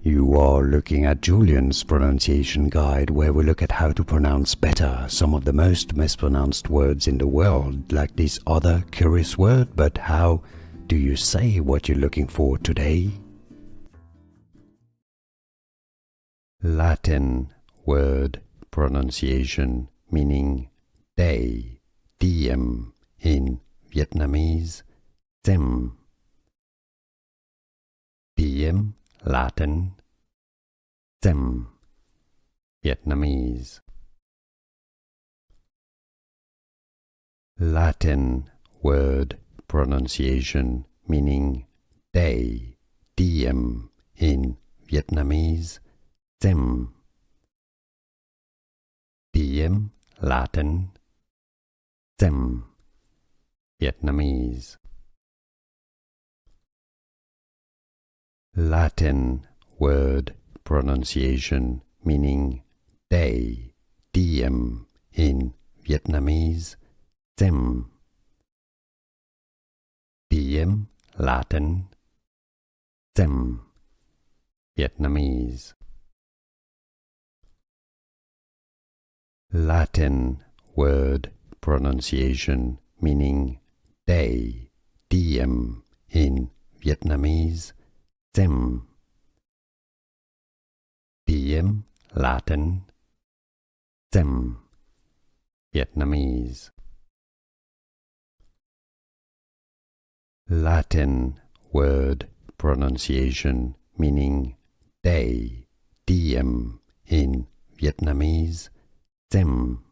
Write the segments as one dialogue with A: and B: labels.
A: You are looking at Julian's pronunciation guide, where we look at how to pronounce better some of the most mispronounced words in the world, like this other curious word. But how do you say what you're looking for today? Latin word pronunciation meaning day, diem in Vietnamese, diem. Diem, Latin, diem, Vietnamese. Latin word pronunciation meaning day, diem in Vietnamese, diem. Diem, Latin, diem, Vietnamese. Latin word pronunciation meaning day, diem in Vietnamese, diem. Diem, Latin, diem, Vietnamese. Latin word pronunciation meaning day, diem in Vietnamese, diem. Diem, Latin, diem, Vietnamese. Latin word pronunciation meaning day, diem in Vietnamese, diem.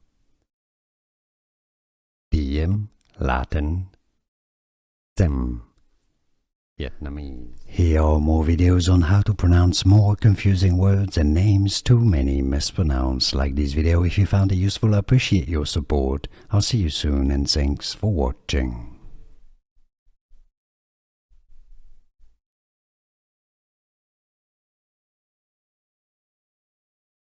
A: Diem, Latin, diem, Vietnamese. Here are more videos on how to pronounce more confusing words and names too many mispronounced. Like this video if you found it useful. I appreciate your support. I'll see you soon and thanks for watching.